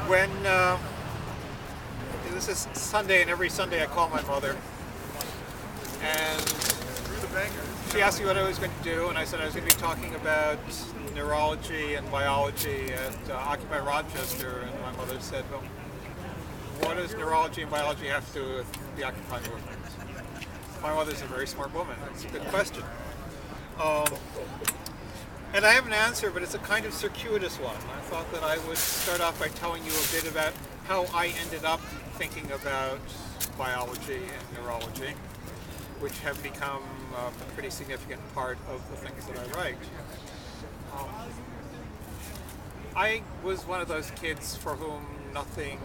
When this is Sunday, and every Sunday I call my mother, and she asked me what I was going to do, and I said I was going to be talking about neurology and biology at Occupy Rochester, and my mother said, well, what does neurology and biology have to do with the Occupy movement? My mother's a very smart woman. It's a good question. And I have an answer, but it's a kind of circuitous one. I thought that I would start off by telling you a bit about how I ended up thinking about biology and neurology, which have become a pretty significant part of the things that I write. I was one of those kids for whom nothing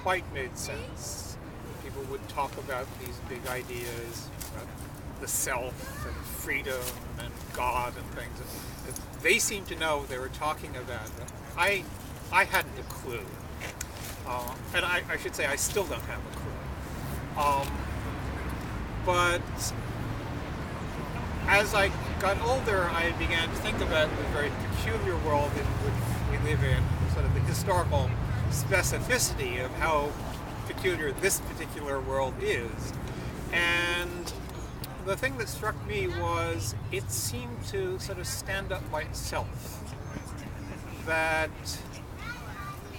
quite made sense. People would talk about these big ideas about the self and freedom and God and things. They seemed to know what they were talking about. I hadn't a clue. And I should say I still don't have a clue. But as I got older, I began to think about the very peculiar world in which we live in, sort of the historical specificity of how peculiar this particular world is. And the thing that struck me was it seemed to sort of stand up by itself. That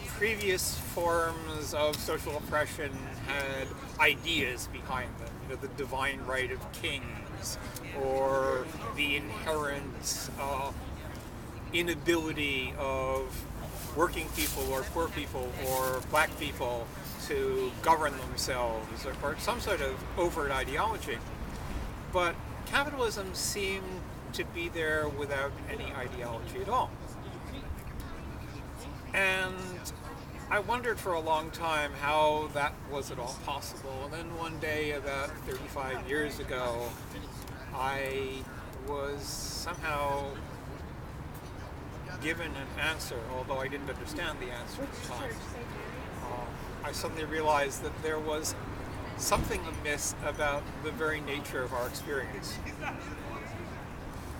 previous forms of social oppression had ideas behind them, the divine right of kings, or the inherent inability of working people or poor people or black people to govern themselves, or some sort of overt ideology. But capitalism seemed to be there without any ideology at all. And I wondered for a long time how that was at all possible. And then one day, about 35 years ago, I was somehow given an answer, although I didn't understand the answer at the time. I suddenly realized that there was something amiss about the very nature of our experience.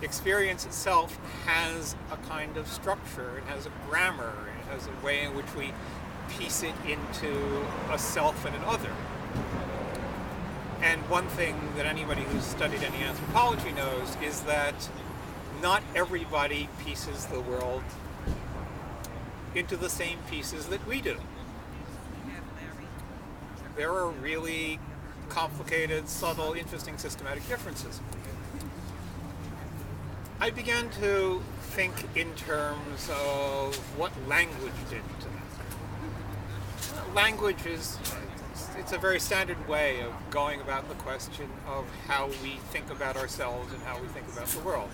Experience itself has a kind of structure, it has a grammar, it has a way in which we piece it into a self and an other. And one thing that anybody who's studied any anthropology knows is that not everybody pieces the world into the same pieces that we do. There are really complicated, subtle, interesting, systematic differences. I began to think in terms of what language did to that. Language it's a very standard way of going about the question of how we think about ourselves and how we think about the world.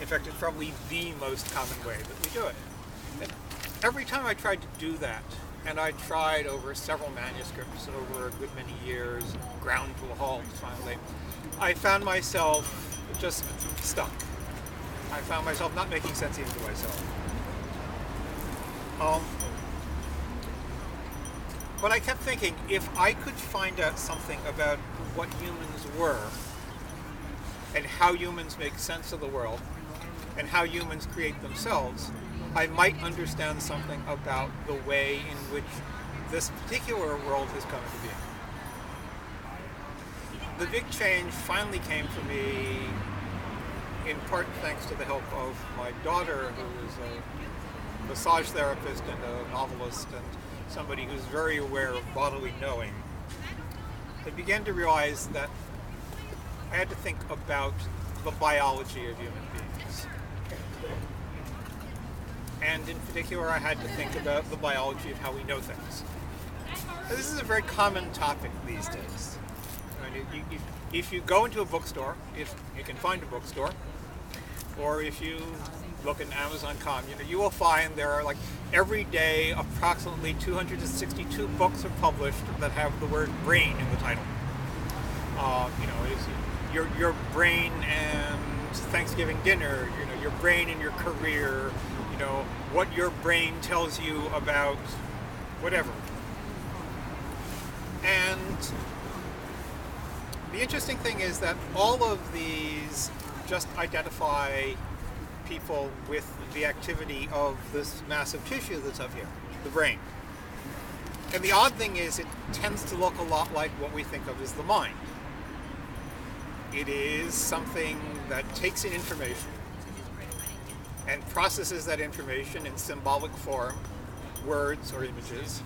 In fact, it's probably the most common way that we do it. And every time I tried to do that, and I tried over several manuscripts over a good many years, ground to a halt finally, I found myself just stuck. I found myself not making sense even to myself. But I kept thinking, if I could find out something about what humans were, and how humans make sense of the world, and how humans create themselves, I might understand something about the way in which this particular world has come to be. The big change finally came for me in part thanks to the help of my daughter, who is a massage therapist and a novelist and somebody who's very aware of bodily knowing. I began to realize that I had to think about the biology of human beings. And in particular, I had to think about the biology of how we know things. Now, this is a very common topic these days. I mean, if you go into a bookstore, if you can find a bookstore, or if you look at Amazon.com, you will find there are every day approximately 262 books are published that have the word brain in the title. Your brain and Thanksgiving dinner, your brain and your career, what your brain tells you about whatever. And the interesting thing is that all of these just identify people with the activity of this massive tissue that's up here, the brain. And the odd thing is it tends to look a lot like what we think of as the mind. It is something that takes in information and processes that information in symbolic form, words or images,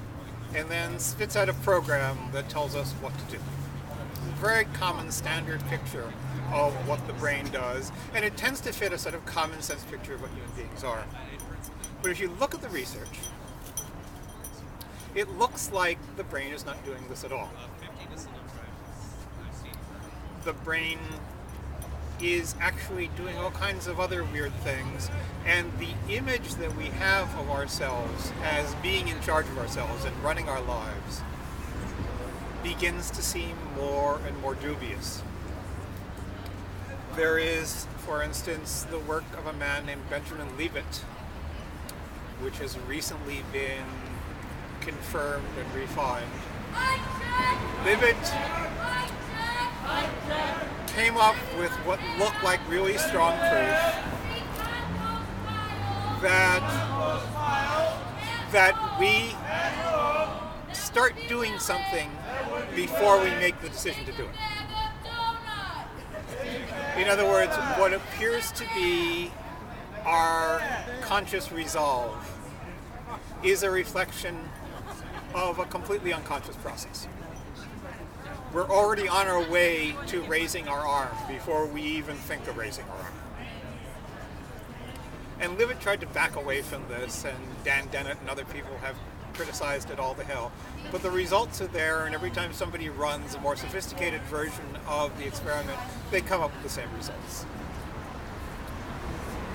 and then spits out a program that tells us what to do. A very common standard picture of what the brain does, and it tends to fit a sort of common sense picture of what human beings are. But if you look at the research, it looks like the brain is not doing this at all. The brain is actually doing all kinds of other weird things, and the image that we have of ourselves as being in charge of ourselves and running our lives begins to seem more and more dubious. There is, for instance, the work of a man named Benjamin Libet, which has recently been confirmed and refined. Libet came up with what looked like really strong proof that we start doing something before we make the decision to do it. In other words, what appears to be our conscious resolve is a reflection of a completely unconscious process. We're already on our way to raising our arm before we even think of raising our arm. And Libet tried to back away from this, and Dan Dennett and other people have criticized it all to hell. But the results are there, and every time somebody runs a more sophisticated version of the experiment, they come up with the same results.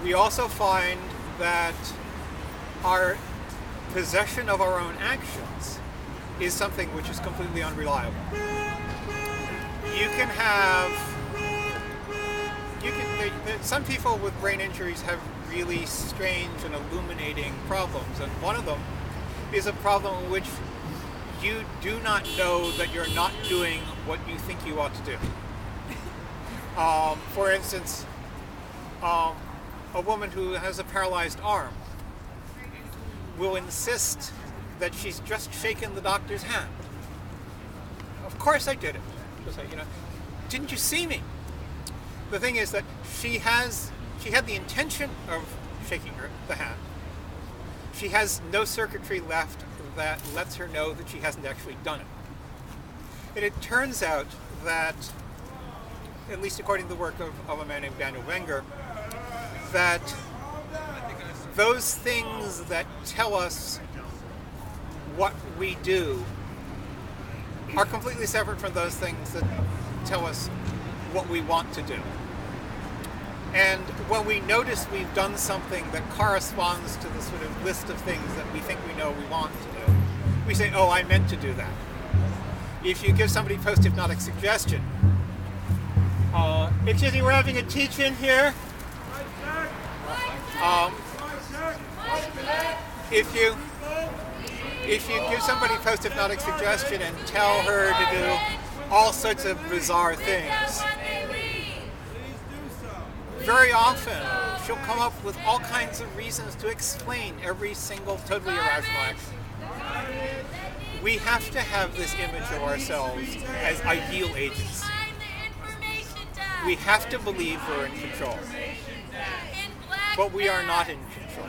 We also find that our possession of our own actions is something which is completely unreliable. Some people with brain injuries have really strange and illuminating problems, and one of them is a problem in which you do not know that you're not doing what you think you ought to do. For instance, a woman who has a paralyzed arm will insist that she's just shaken the doctor's hand. Of course I did it. She'll say, didn't you see me? The thing is that she had the intention of shaking the hand. She has no circuitry left that lets her know that she hasn't actually done it. And it turns out that, at least according to the work of a man named Daniel Wenger, that those things that tell us what we do are completely separate from those things that tell us what we want to do. And when we notice we've done something that corresponds to the sort of list of things that we think we know we want to do, we say, oh, I meant to do that. If you give somebody post-hypnotic suggestion, excuse me, we're having a teach-in here. If you give somebody post-hypnotic suggestion and tell her to do all sorts of bizarre things, very often she'll come up with all kinds of reasons to explain every single totally irrational action. We have to have this image of ourselves as ideal agents. We have to believe we're in control. But we are not in control.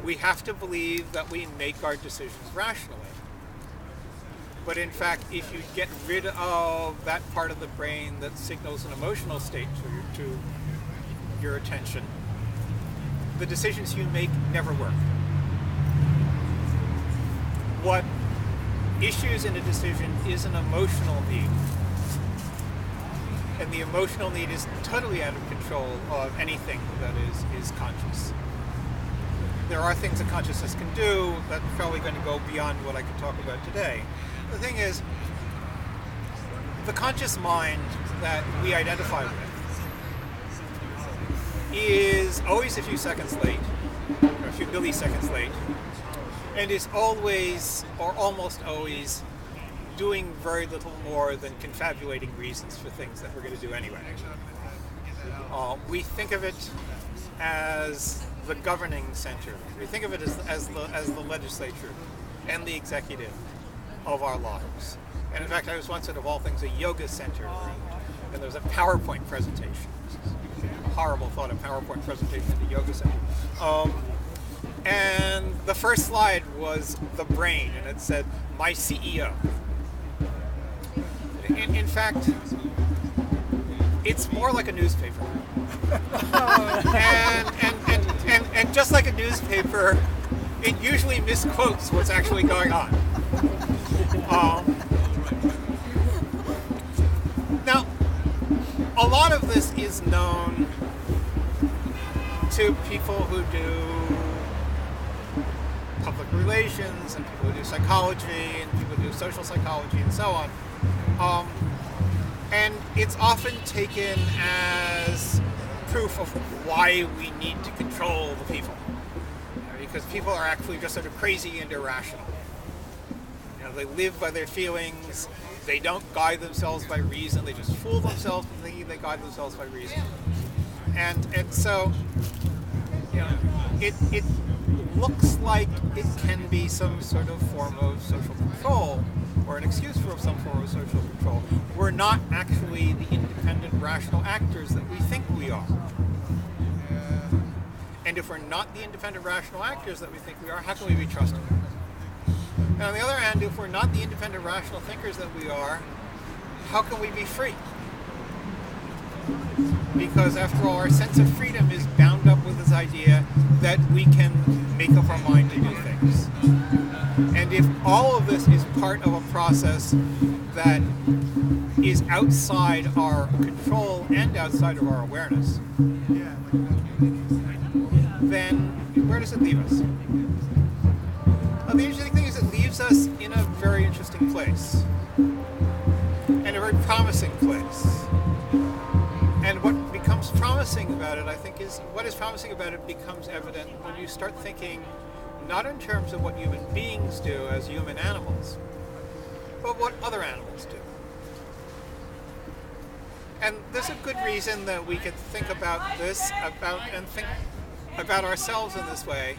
We have to believe that we make our decisions rationally. But in fact, if you get rid of that part of the brain that signals an emotional state to your attention, the decisions you make never work. What issues in a decision is an emotional need. And the emotional need is totally out of control of anything that is conscious. There are things that consciousness can do that's probably going to go beyond what I could talk about today. The thing is, the conscious mind that we identify with is always a few seconds late, or a few milliseconds late, and is always, or almost always, doing very little more than confabulating reasons for things that we're going to do anyway. We think of it as the governing center. We think of it as the legislature and the executive of our lives. And in fact, I was once at, of all things, a yoga center, and there was a PowerPoint presentation. A horrible thought, a PowerPoint presentation at the yoga center. And the first slide was the brain, and it said, "My CEO." In fact, it's more like a newspaper. and just like a newspaper, it usually misquotes what's actually going on. Now, a lot of this is known to people who do public relations and people who do psychology and people who do social psychology and so on. And it's often taken as proof of why we need to control the people. Because people are actually just sort of crazy and irrational. They live by their feelings. They don't guide themselves by reason. They just fool themselves into thinking they guide themselves by reason. And so, it looks like it can be some sort of form of social control, or an excuse for some form of social control. We're not actually the independent, rational actors that we think we are. And if we're not the independent, rational actors that we think we are, how can we be trusted? And on the other hand, if we're not the independent, rational thinkers that we are, how can we be free? Because after all, our sense of freedom is bound up with this idea that we can make up our mind to do things. And if all of this is part of a process that is outside our control and outside of our awareness, then where does it leave us? Well, the interesting thing is it leaves us in a very interesting place, and a very promising place. And what becomes promising about it, I think, is what is promising about it becomes evident when you start thinking not in terms of what human beings do as human animals, but what other animals do. And there's a good reason that we could think about this, think about ourselves in this way,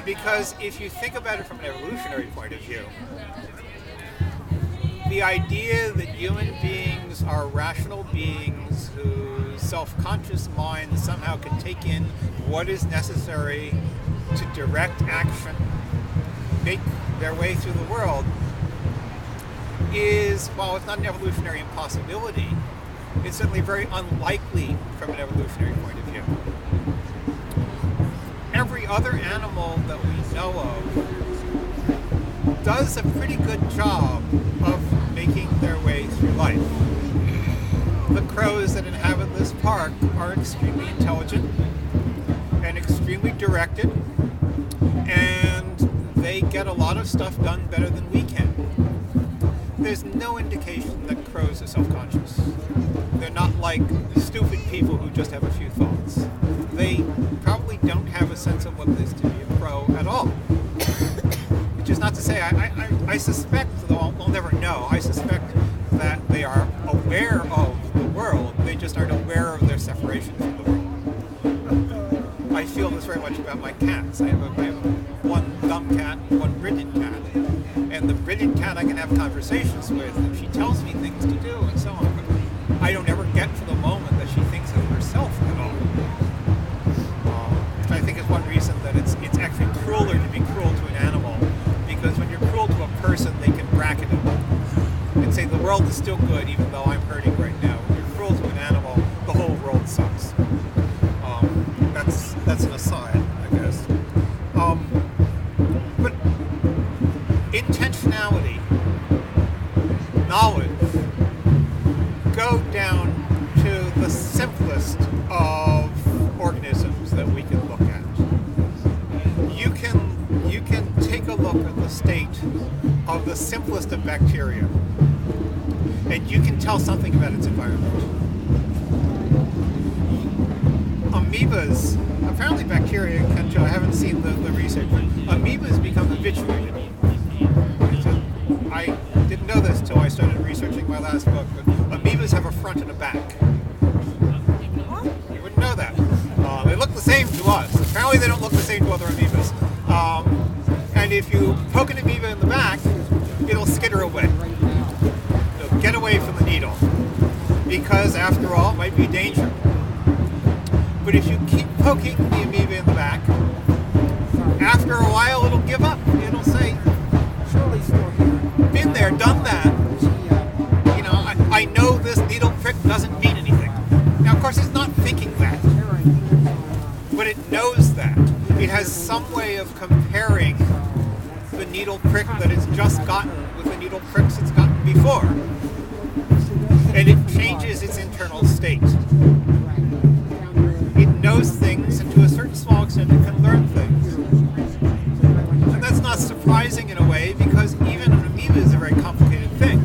because if you think about it from an evolutionary point of view, the idea that human beings are rational beings whose self-conscious minds somehow can take in what is necessary to direct action, make their way through the world, is, while it's not an evolutionary impossibility, it's certainly very unlikely from an evolutionary point of view. Every other animal that we know of does a pretty good job of making their way through life. The crows that inhabit this park are extremely intelligent and extremely directed, and they get a lot of stuff done better than we can. There's no indication that crows are self-conscious. They're not like stupid people who just have a few thoughts. They probably don't have a sense of what it is to be a crow at all. Which is not to say, I suspect, though I'll never know, I suspect that they are aware of the world, they just aren't aware of their separation from the world. I feel this very much about my cats. I have one dumb cat, one brilliant cat. And the brilliant cat I can have conversations with, and she tells me things to do and so on. But I don't ever get to the moment that she thinks of herself at all. Which I think is one reason that it's actually crueler to be cruel to an animal, because when you're cruel to a person, they can bracket it and say the world is still good even though I'm hurting right now. When you're cruel to an animal, the whole world sucks. That's an aside, I guess. But intentionality, knowledge, go down to the simplest of organisms that we can look at. You can take a look at the state of the simplest of bacteria, and you can tell something about its environment. Amoebas, apparently bacteria can tell. I haven't seen the research, but amoebas become habituated. I didn't know this until I started researching my last book, but amoebas have a front and a back. You wouldn't know that. They look the same to to us. Apparently they don't look the same to other amoebas. And if you poke an amoeba in the back, it'll skitter away. It'll get away from the needle. Because, after all, it might be a danger. But if you keep poking the amoeba in the back, after a while it'll give up. It'll say, been there, done that. You know, I know this needle prick doesn't mean anything. Now, of course, it's not thinking that. But it knows that. It has some way of comparing the needle prick that it's just gotten with the needle pricks it's gotten before. And it changes its internal state. It knows things, and to a certain small extent it can learn things. And that's not surprising in a way, because even an amoeba is a very complicated thing.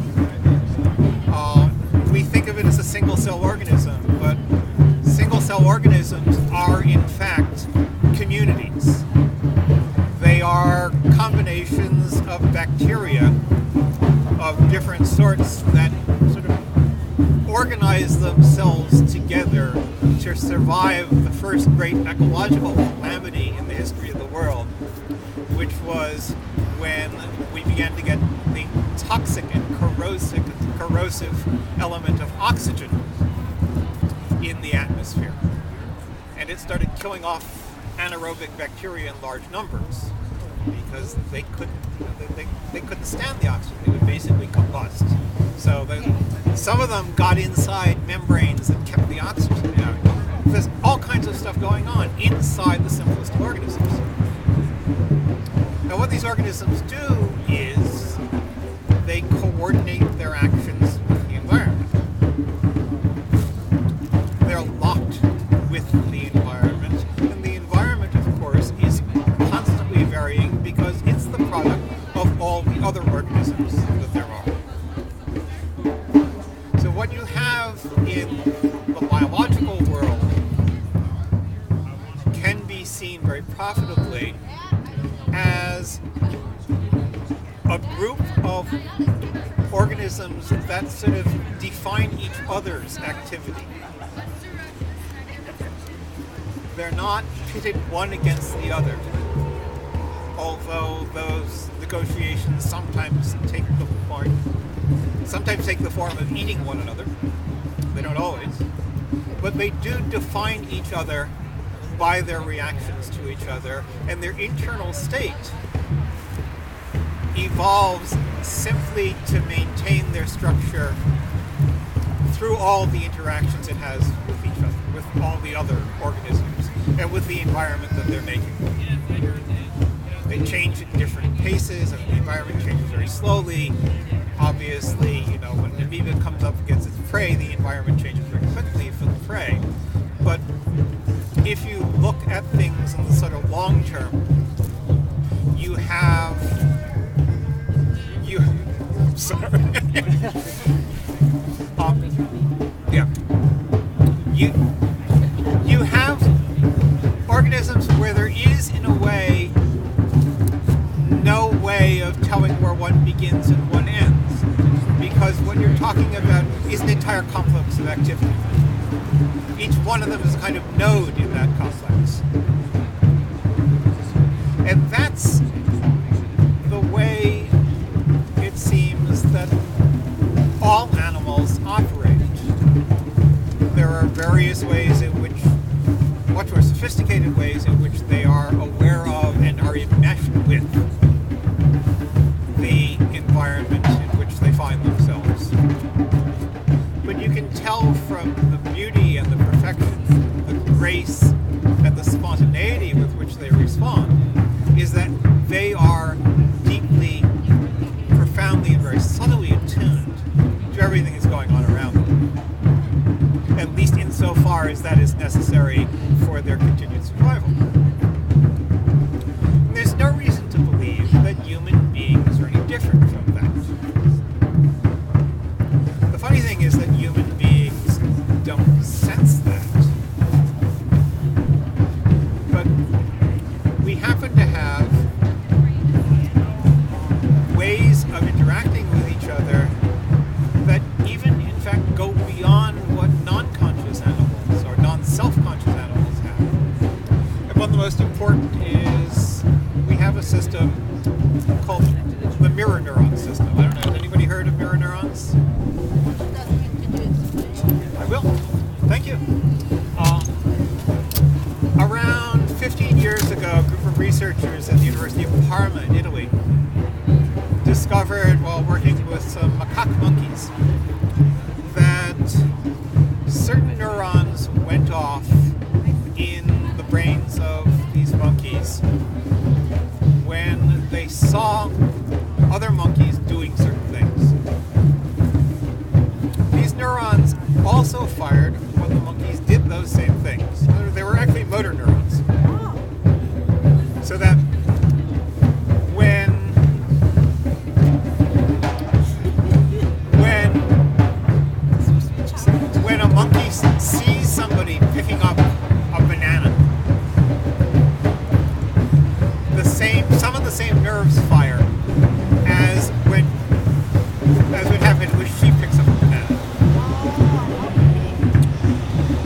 We think of it as a single-cell organism, but single-cell organisms are in fact communities. They are combinations of bacteria of different sorts that sort of organize themselves together to survive the first great ecological calamity in the history of the world, which was when we began to get the toxic and corrosive element of oxygen in the atmosphere. And it started killing off anaerobic bacteria in large numbers because they couldn't stand the oxygen. They would basically combust. So some of them got inside membranes that kept the oxygen out. There's all kinds of stuff going on inside the simplest organisms. Now, what these organisms do is they coordinate their actions with the environment. They're locked with the environment, and the environment, of course, is constantly varying because it's the product of all the other organisms that there are. So what you have in the biological world can be seen very profitably as a group of organisms that sort of define each other's activity. They're not pitted one against the other, although those negotiations sometimes take the form of eating one another. They don't always. But they do define each other by their reactions to each other, and their internal state evolves simply to maintain their structure through all the interactions it has with each other, with all the other organisms, and with the environment that they're making. They change at different paces, and the environment changes very slowly. Obviously, when an amoeba comes up against its prey, the environment changes very quickly for the prey. But if you look at things in the sort of long term, you have you have organisms where there is, in a way, no way of telling where one begins and one ends, because what you're talking about is an entire complex of activity. Each one of them is a kind of node in that complex. And that's the way it seems that all animals operate. There are various ways in which, much more sophisticated ways in which they are aware of and are enmeshed with the environment in which they find themselves. But you can tell from the beauty and the perfection, the grace and the spontaneity with which they respond, is that they are deeply, profoundly, and very subtly attuned to everything that's going on around them, at least insofar as that is necessary for their continued survival. And there's no reason to believe that human beings are any different from that. The funny thing is that human beings don't sense that. But we happen to have ways of interacting with each other that even, in fact, go beyond what non-conscious animals or non-self-conscious animals have. of the most important is we have a system called the mirror neuron system. I don't know, has anybody heard of mirror neurons? I will. Thank you. Around 15 years ago, a group of researchers at the University of Parma in Italy discovered, while working with some macaque monkeys, that certain neurons went off in the brains of these monkeys when they saw other monkeys doing certain things. These neurons also fired when the monkeys did those same things. They were actually motor neurons. So that when a monkey sees somebody picking up a banana, some of the same nerves fire as would happen when she picks up a banana.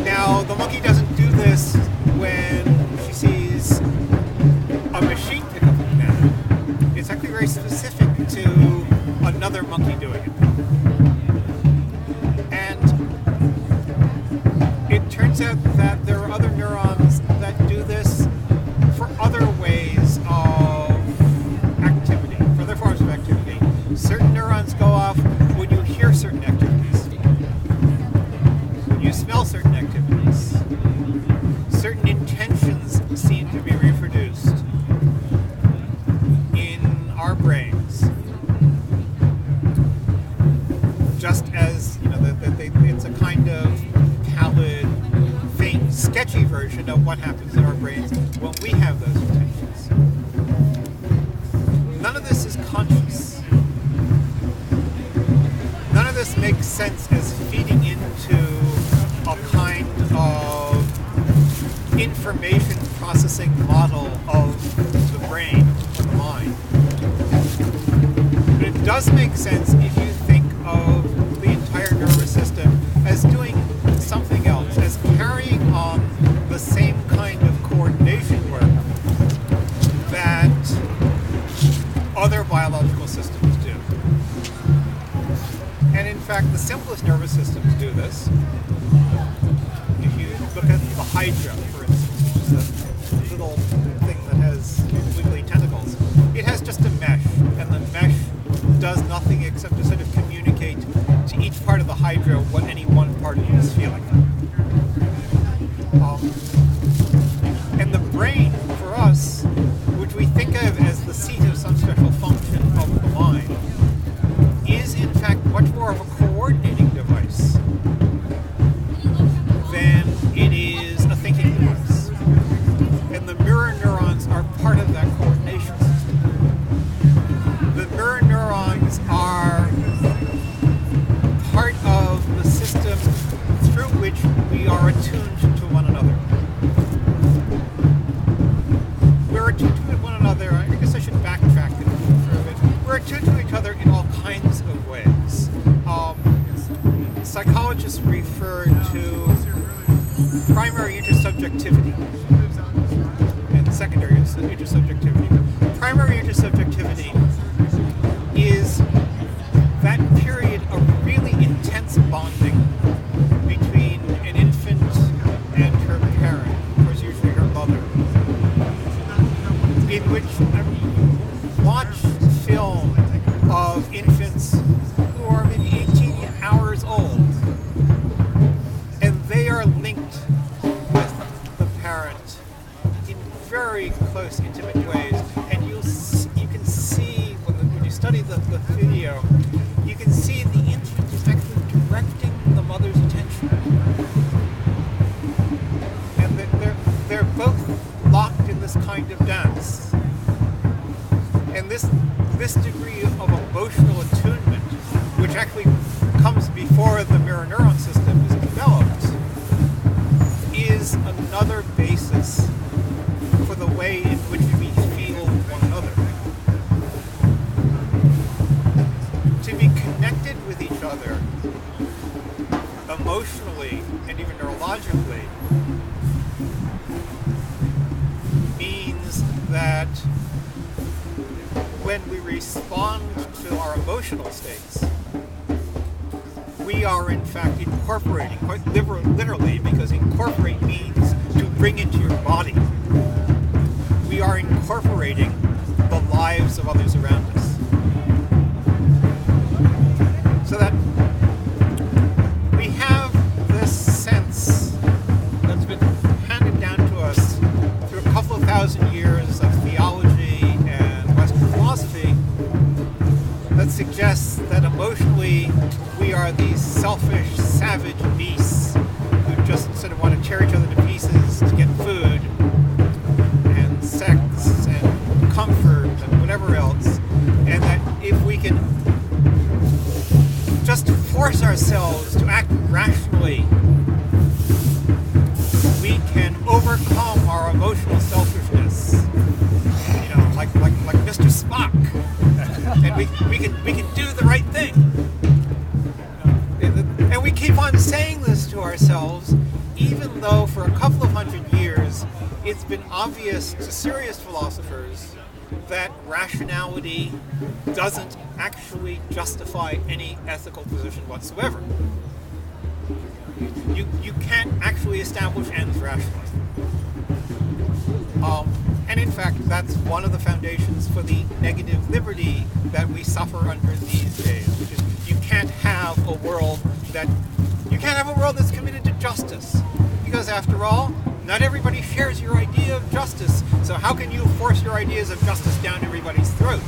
Now, the monkey doesn't do this when she sees a machine pick up a banana. It's actually very specific to another monkey doing it. And it turns out that there are other neurons that do this for other ways of activity, for other forms of activity. Certain neurons go off when you hear certain activities, when you smell certain activities. Certain intentions seem to be reproduced in our brains, just as it's a kind of pallid, faint, sketchy version of what happens in our brains when we have those intentions. None of this is conscious. None of this makes sense as feeding into a kind of information processing model of the brain or the mind. But it does make sense if you think of the entire nervous system as doing something else, as carrying on the same kind of coordination work that other biological systems do. And in fact, the simplest nervous systems do this. If you look at the hydra, for instance, which is a little thing that has wiggly tentacles, it has just a mesh, and the mesh does nothing except to sort of communicate to each part of the hydra what any one part of it is feeling. And the brain, for us, which we think of as the seat of some special function of the mind, is in fact much more of a coordinating device than it is a thinking device. And the mirror neurons are part of that coordination system. The mirror neurons are part of the system through which we are attuned to one another. We're attuned to one another, I guess I should backtrack it for a bit. We're attuned to each other in all kinds of ways. Psychologists refer to primary intersubjectivity and secondary intersubjectivity. Primary intersubjectivity is that period of really intense bonding between an infant and her parent, of course usually her mother, in which I watch film of infants who are maybe 18 hours old, and they are linked with the parent in very close, intimate ways. And you can see, when you study the video, you can see the infant is actually directing the mother's attention. And they're both locked in this kind of dance. And this degree of emotional attunement, which actually comes before the mirror neuron system is developed, is another basis for the way in which we feel one another. To be connected with each other emotionally and even neurologically that when we respond to our emotional states, we are in fact incorporating, quite literally, because incorporate means to bring into your body. We are incorporating the lives of others around us. So that we have this sense that's been handed down to us through a couple of thousand years of theology and Western philosophy that suggests that emotionally we are these selfish, savage beasts who just sort of want to tear each other to pieces to get food and sex and comfort and whatever else, and that if we can just force ourselves to act rationally, we can overcome our emotional selfishness, like Mr. Spock, and we can do the right thing. And we keep on saying this to ourselves, even though for a couple of hundred years it's been obvious to serious philosophers that rationality doesn't actually justify any ethical position whatsoever. You can't actually establish ends rationally. And in fact, that's one of the foundations for the negative liberty that we suffer under these days, which is you can't have a world that's committed to justice. Because after all, not everybody shares your idea of justice, so how can you force your ideas of justice down everybody's throat?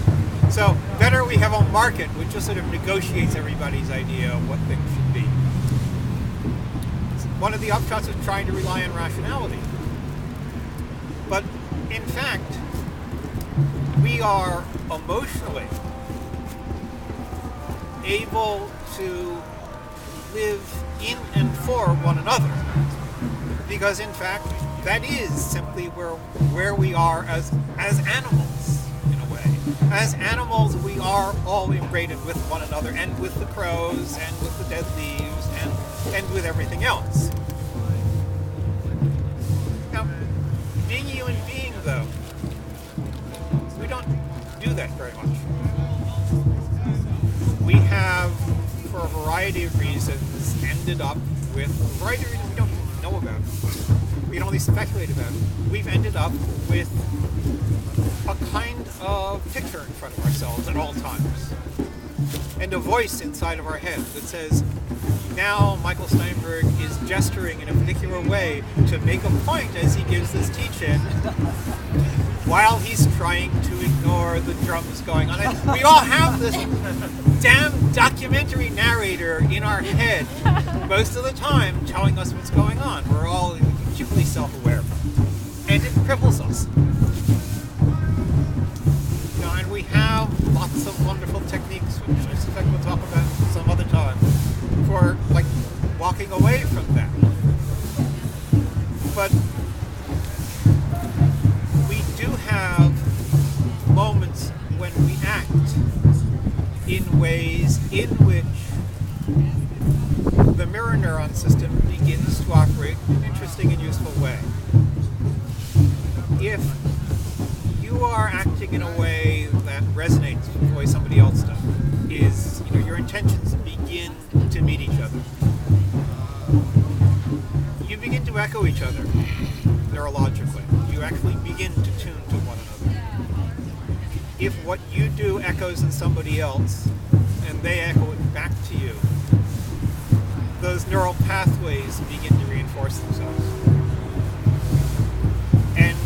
So better we have a market which just sort of negotiates everybody's idea of what things should be. One of the upshots of trying to rely on rationality. But in fact, we are emotionally able to live in and for one another. Because in fact, that is simply where we are as animals, in a way. As animals, we are all inbreded with one another, and with the crows, and with the dead leaves, and with everything else. Now, being a human being, though, we don't do that very much. We have, for a variety of reasons, ended up with a variety of reasons we don't know about. We can only speculate about. We've ended up with a kind of picture in front of ourselves at all times, and a voice inside of our head that says, now Michael Steinberg is gesturing in a particular way to make a point as he gives this teach-in, while he's trying to ignore the drums going on. And we all have this damn documentary narrator in our head most of the time telling us what's going on. We're all acutely self-aware. And it cripples us. And we have lots of wonderful techniques, which I suspect we'll talk about some other time, for walking away from that. But we do have moments when we act in ways in which the mirror neuron system begins to operate in an interesting and useful way. If you are acting in a way that resonates with the way somebody else does, your intentions begin to meet each other. You begin to echo each other neurologically. You actually begin to tune to one another. If what you do echoes in somebody else, and they echo it back to you, those neural pathways begin to reinforce themselves. And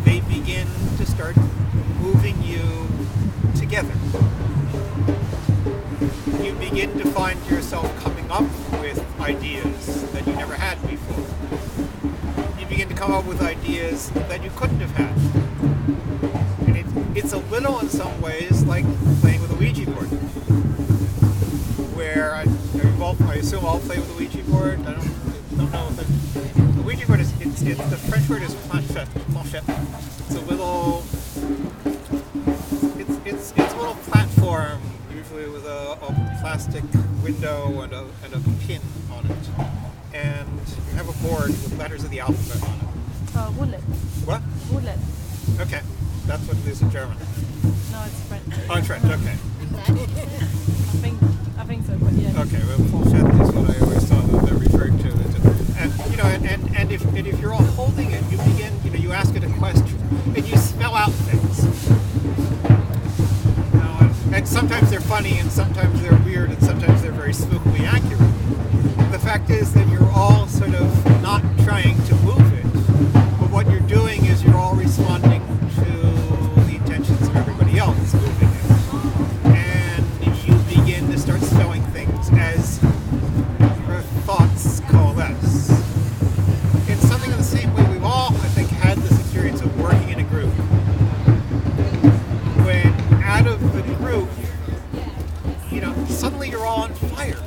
they begin to start moving you together. You begin to find yourself coming up with ideas that you never had before. You begin to come up with ideas that you couldn't have had. And it's a little, in some ways, like playing with a Ouija board. Where I assume all play with a Ouija board. I don't know if the Ouija board is, the French word is planchette. It's a little, it's a little platform, usually with a plastic window and a pin on it. And you have a board with letters of the alphabet on it. Bullet. What? Bullet. Okay. That's what it is in German. No, it's French. Oh, in French, okay. I think so, but yeah. Okay, well, fourchette is what I always thought that they're referring to. And if you're all holding it, you begin, you ask it a question, and you spell out things. And sometimes they're funny, and sometimes they're weird, and sometimes they're very spookily accurate. The fact is that you're all sort of not trying to move it, but what you're doing is you're all responding to the intentions of everybody else moving it. And you begin to start spelling things as your thoughts coalesce. In something in the same way, we've all, I think, had this experience of working in a group. When out of the group, suddenly you're all on fire.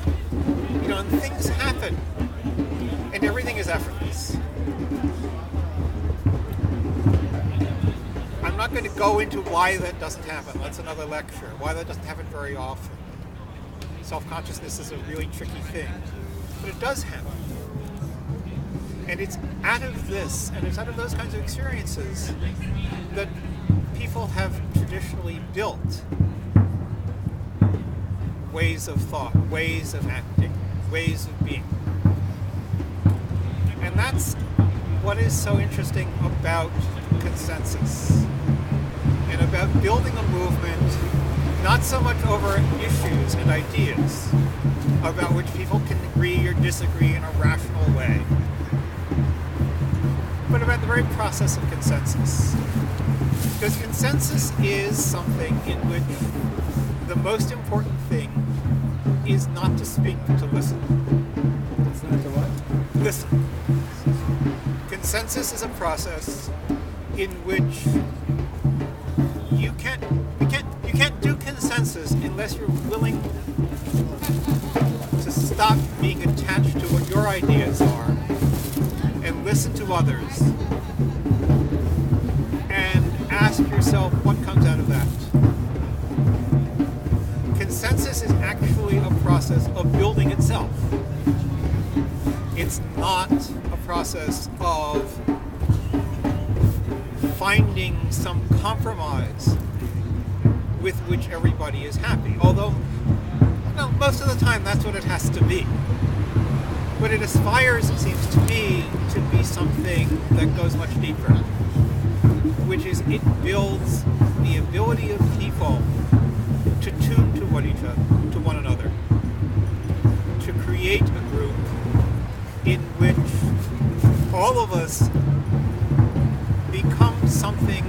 And things happen. And everything is effortless. I'm not going to go into why that doesn't happen. That's another lecture. Why that doesn't happen very often. Self-consciousness is a really tricky thing. But it does happen. And it's out of this, and it's out of those kinds of experiences that people have traditionally built ways of thought, ways of acting, ways of being. And that's what is so interesting about consensus and about building a movement, not so much over issues and ideas about which people can agree or disagree in a rational way, but about the very process of consensus. Because consensus is something in which the most important thing is not to speak, but to listen. It's not to what? Listen. Consensus is a process in which you can't do consensus unless you're willing to stop being attached to what your ideas are and listen to others and ask yourself what comes out of that. Consensus is actually a process of building itself. It's not a process of finding some compromise with which everybody is happy. Although, most of the time that's what it has to be. But it aspires, it seems to me, to be something that goes much deeper, which is it builds the ability of people to tune to one another, to create a group in which all of us become something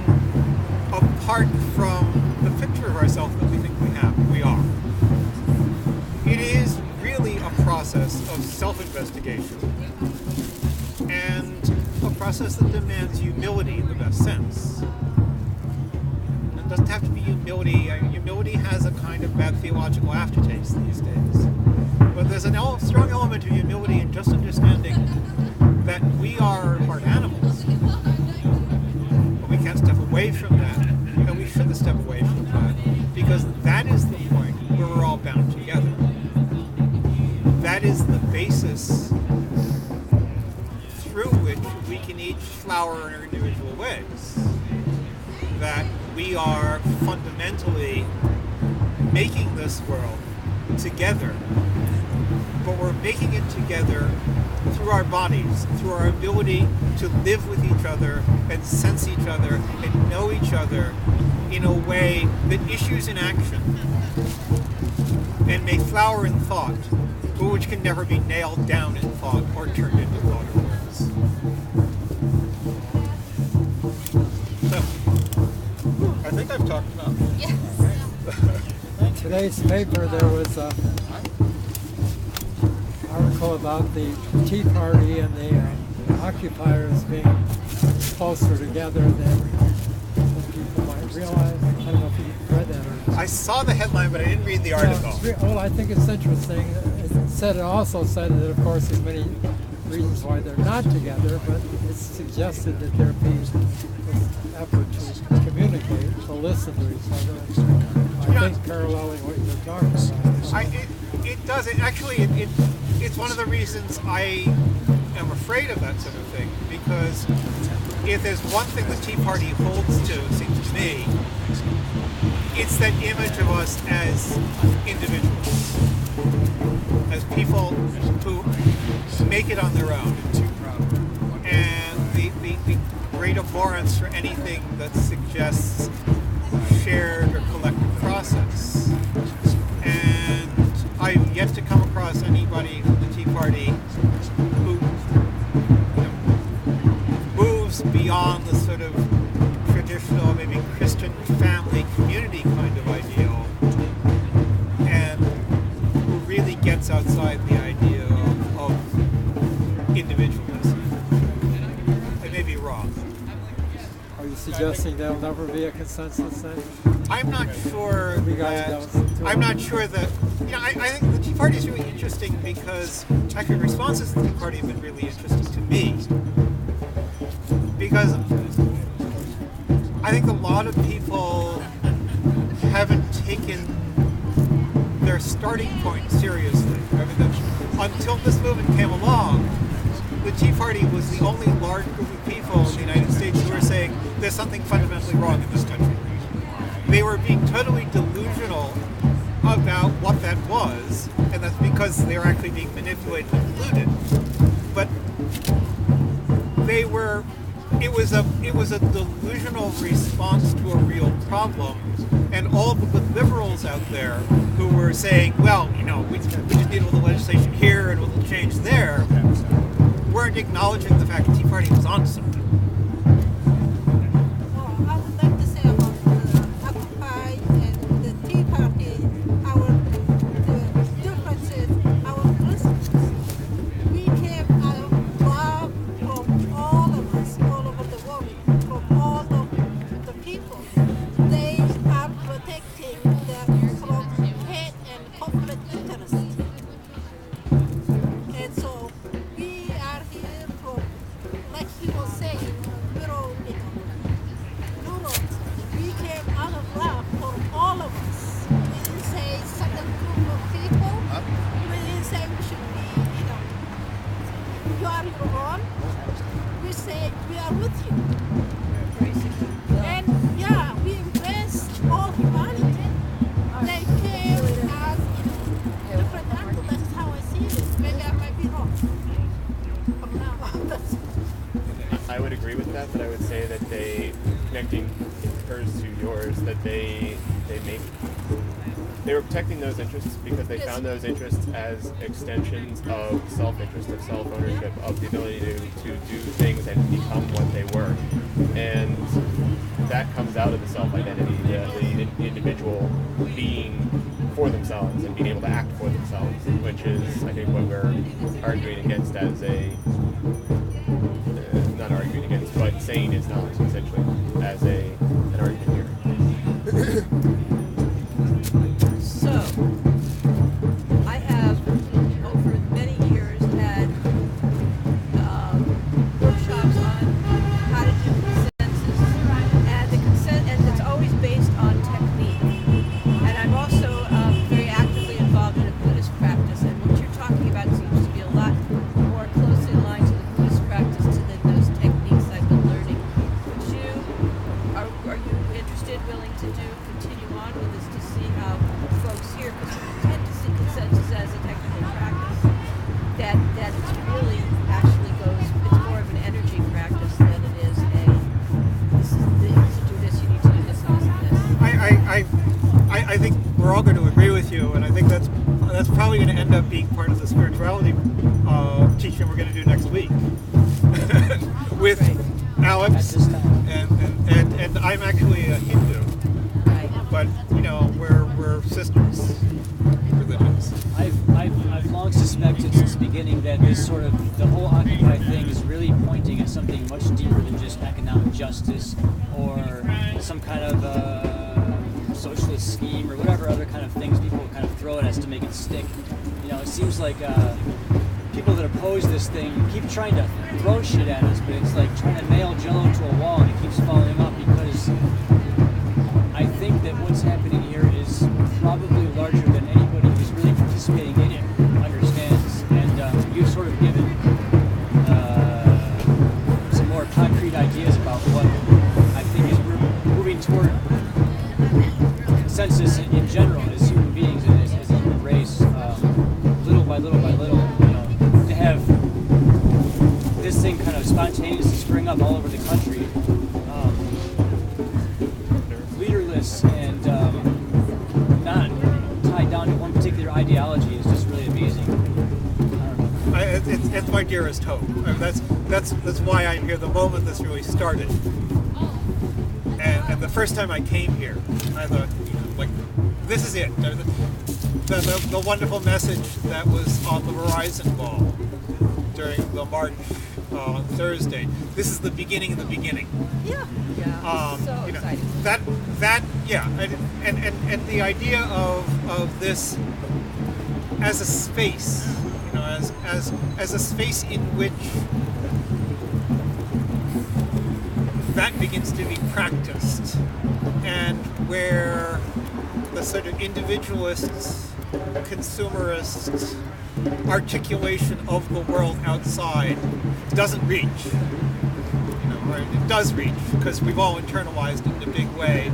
apart from the picture of ourselves that we think we are. It is really a process of self-investigation and a process that demands humility in the best sense. It doesn't have to be humility. Humility has a kind of bad theological aftertaste these days. But there's a strong element of humility in just understanding that we are part animals. But we can't step away from that, and we shouldn't step away from that, because that is the point where we're all bound together. That is the basis through which we can each flower in our individual ways. That we are fundamentally making this world together, but we're making it together through our bodies, through our ability to live with each other and sense each other and know each other in a way that issues in action and may flower in thought, but which can never be nailed down in thought or turned into thought or words. So, I think I've talked enough. Yes. In today's paper there was an article about the Tea Party and the occupiers being closer together than people might realize. I don't know if you read that or not. I saw the headline, but I didn't read the article. Well, I think it's interesting. It also said that, of course, there's many reasons why they're not together, but it's suggested that there be this effort to communicate, to listen to each other. I think paralleling what you're talking about. It does. It's one of the reasons I am afraid of that sort of thing, because if there's one thing the Tea Party holds to, it seems to me, me, it's that image of us as individuals, as people who make it on their own, and the great abhorrence for anything that suggests shared or collective process. And I've yet to come across anybody from the Tea Party who moves beyond the sort of traditional, maybe Christian family community kind of ideal, and who really gets outside the idea of individualism. I may be wrong. Are you suggesting there'll never be a consensus then? I'm not sure I'm not sure that, I think the Tea Party is really interesting because actually responses to the Tea Party have been really interesting to me. Because I think a lot of people haven't taken their starting point seriously. I mean, until this movement came along, the Tea Party was the only large group of people in the United States who were saying there's something fundamentally wrong in this country. They were being totally delusional about what that was, and that's because they were actually being manipulated and deluded. But it was a delusional response to a real problem, and all the good liberals out there who were saying, well, we just need a little legislation here and a little change there, weren't acknowledging the fact the Tea Party was on something. Well, I would like to say about Occupy and the Tea Party, the differences, our principles. We have a love from all of us, all over the world, from all of the people. They are protecting them from hate and conflict interests. And so we are here for, like he was saying, neurology. We came out of love for all of us. We didn't say certain group of people. We didn't say we should be, you are your own. We say we are with you. And yeah, we embrace all humanity. They came as, different angles. That's how I see it. Maybe I might be wrong. From now on. I would agree with that, but I would say that connecting hers to yours, that they were protecting those interests because they found those interests as extensions of self-interest, of self-ownership, of the ability to do things and become what they were. And that comes out of the self-identity, the individual being for themselves and being able to act for themselves, which is, I think, what we're arguing against as not arguing against, but saying is not, essentially, as an argument here. So, I have, over many years, had workshops on how to do consensus, and it's always based on technique. And I'm also very actively involved in a Buddhist practice, and what you're talking about seems to be a lot more closely aligned to the Buddhist practice than those techniques I've been learning. Are you interested, willing to continue on with this to see how folks here, because we tend to see consensus as a technical practice, that it's really actually it's more of an energy practice than it is to do this, you need to do this, and this, and this. I think we're all going to agree with you, and I think that's probably going to end up being part of the spirituality teaching we're going to do next week with Alex. And I'm actually a Hindu, but we're sisters in religions. I've long suspected since the beginning that this sort of the whole Occupy thing is really pointing at something much deeper than just economic justice or some kind of socialist scheme or whatever other kind of things people kind of throw at us to make it stick. It seems like people that oppose this thing keep trying to throw shit at us, but it's like trying to nail Jello to a wall and it keeps falling up because I think that what's happening here is probably larger than anybody who's really participating in it understands. And you've sort of given some more concrete ideas about what I think is moving moving toward consensus in general as human beings and as a human race, little by little by little, to have this thing kind of spontaneously spring up all over the country, leaderless and not tied down to one particular ideology is just really amazing. It's my dearest hope. I mean, that's why I'm here the moment this really started. And the first time I came here, I thought, this is it. The wonderful message that was on the Verizon wall during the march on Thursday. This is the beginning of the beginning. Yeah. So exciting. And the idea of this as a space, as a space in which that begins to be practiced, and where the sort of individualist, consumerist articulation of the world outside doesn't reach. Or it does reach, because we've all internalized it in a big way.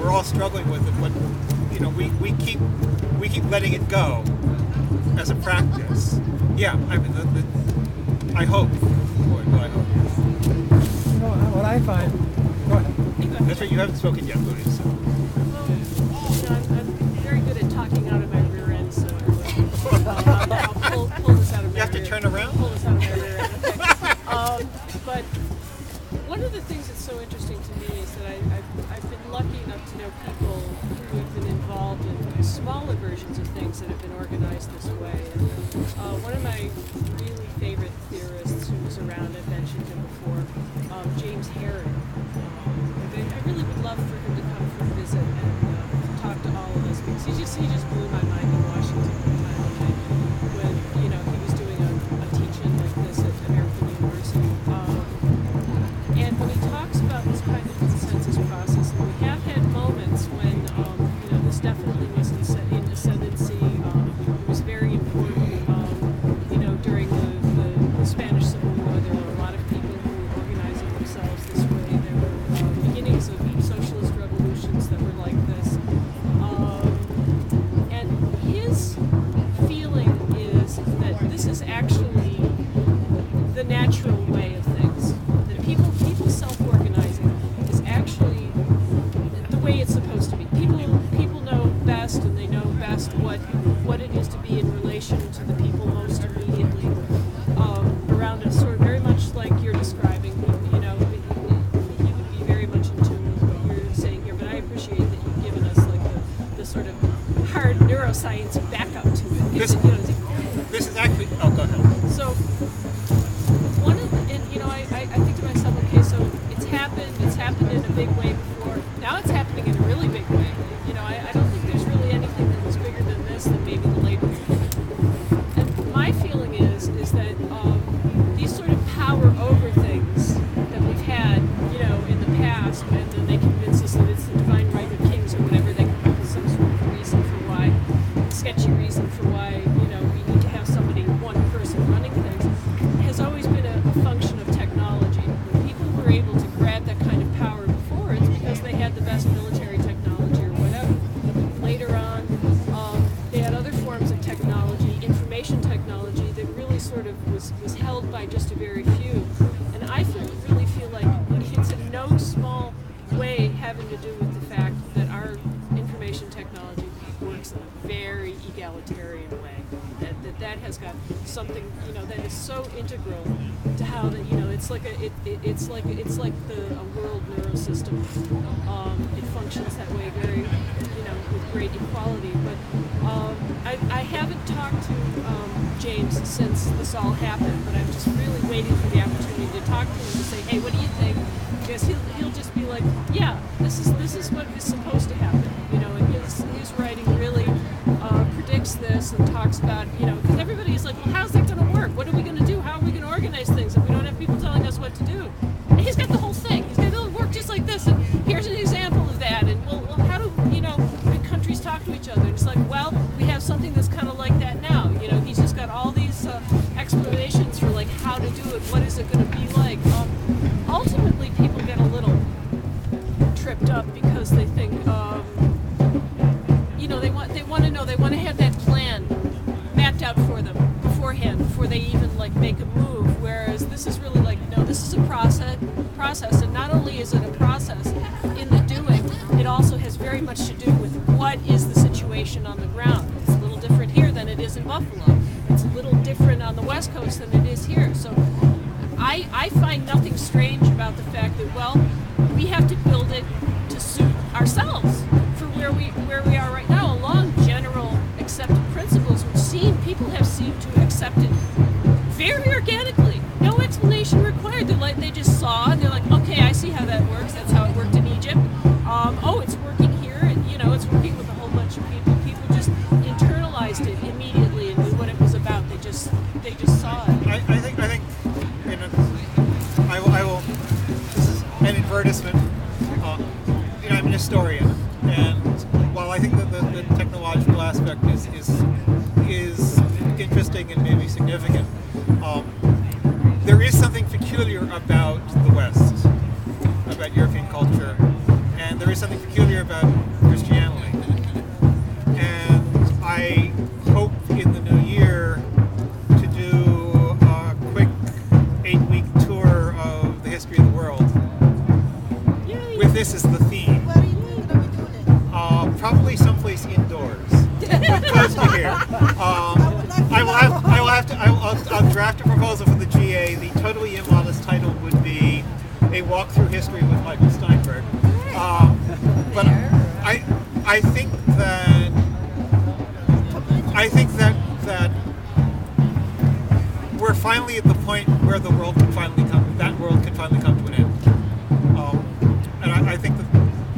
We're all struggling with it, but we keep letting it go as a practice. Yeah, I mean, I hope. Boy, do I hope. What I find, go ahead. That's right. You haven't spoken yet, Moody. So. I'm very good at talking out of my rear end, so I'll pull this out of my rear end. You have to turn around? Pull this out of my rear end. Okay. But one of the things that's so interesting to me is that I've been lucky enough to know people who have been involved in smaller versions of things that have been organized this way. And one of my really favorite theorists who was around, I've mentioned him before, James Herring. I really would love for him to come for a visit and talk to all of us, because he just blew my mind in Washington one time when he was doing a teach-in like this at American University. And when he talks about this kind of consensus process, and we have had moments when this definitely was in ascendancy. It was very important. During the Spanish Civil War, there were a lot of people who were organizing themselves this way. There were beginnings of socialist revolutions that were like this. And his feeling is that this is actually the natural way of things. That people self-organizing is actually the way it's supposed to be. People know best, and they know best what it is to be in relation to the people most immediately around us. Sort of very much like you're describing. He would be very much in tune with what you're saying here. But I appreciate that you've given us the sort of hard neuroscience backup to it. This is actually. Oh, go ahead. So one of the, I think to myself, okay, so it's happened in a big way before. Now it's happening in a really big way. I don't think there's really anything that was bigger than this than maybe the labor movement. And my feeling is that these sort of power over things that we've had, in the past, and then they convince us that it's the divine right of kings or whatever, they come up with some sort of reason for why, sketchy reason for why, we need to have somebody, one person running things, has always been a function of technology. When people were able to grab that kind of power before, it's because they had the best military technology or whatever. Later on, they had other forms of technology, information technology, that really sort of was held by just a very few. And I really feel like it's in no small way having to do with the fact that our information technology works in a very egalitarian way. That has got something, that is so integral to how that, it's like a world neurosystem. It functions that way very, with great equality. But I haven't talked to James since this all happened, but I'm just really waiting for the opportunity to talk to him to say, hey, what do you think? Because he'll just be like, yeah, this is what is supposed to happen. And his writing really predicts this and talks about, because everybody's like, well, how's that going to work? What are we going to do? How are we going to organize things if we don't have people telling us what to do? And he's got the whole thing. He's got to work just like this. And here's an example of that. And well, how do countries talk to each other? And it's like, well, we have something that's kind of like that now. He's just got all these explanations for like how to do it. What is it going to be like? Ultimately, people get a little trippy worked up because they think, they want to have that plan mapped out for them beforehand before they even like make a move. Whereas this is really like, no, this is a process, and not only is it a process in the doing, it also has very much to do with what is the situation on the ground. It's a little different here than it is in Buffalo. It's a little different on the West Coast than it is here. So I find nothing strange about the fact that, well, we have to build it to suit ourselves for where we are right now, along general accepted principles, which people have seemed to accept it very organically. No explanation required. They just saw and they're like, okay, I see how that works. That's how it worked in Egypt. It's working here, and it's working with a whole bunch of people. People just internalized it immediately and knew what it was about. They just saw it. I think I will. This is an advertisement. I'm an historian, and while I think that the technological aspect is interesting and maybe significant, there is something peculiar about the West, about European culture, and there is something peculiar about Christianity. And I hope in the new year to do a quick 8-week tour of the history of the world. Yay. With this as the theme. Where are you going to be doing it? Probably someplace indoors, close to here. I'll draft a proposal for the GA. The totally immodest title would be "A Walk Through History with Michael Steinberg." But I think that we're finally at the point where that world can finally come to an end. And I think that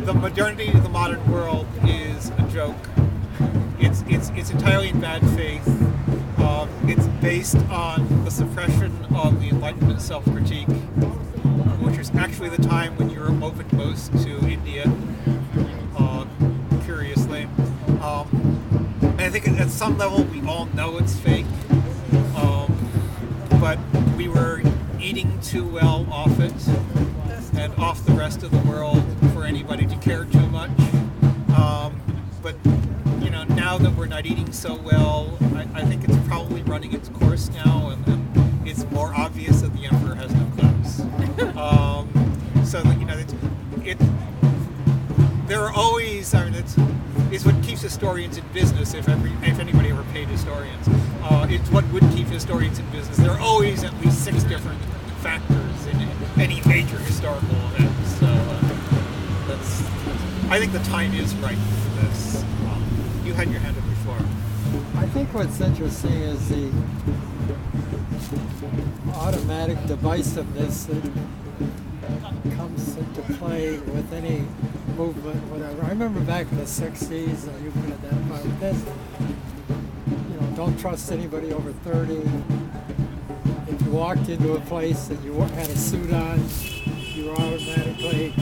the modernity of the modern world is a joke. It's entirely in bad faith. It's based on the suppression of the Enlightenment self-critique, which is actually the time when Europe opened most to India, curiously. And I think at some level we all know it's fake, but we were eating too well off it and off the rest of the world for anybody to care too much. But now that we're not eating so well, I think it's probably running its course now, and it's more obvious that the emperor has no class. So there are always. It's what keeps historians in business. If anybody ever paid historians, it's what would keep historians in business. There are always at least 6 different factors in any major historical event. So I think the time is right for this. You had your hand up before. I think what's interesting is the automatic divisiveness that comes into play with any movement, whatever. I remember back in the 60s, you can identify with this, don't trust anybody over 30. If you walked into a place and you had a suit on, you were automatically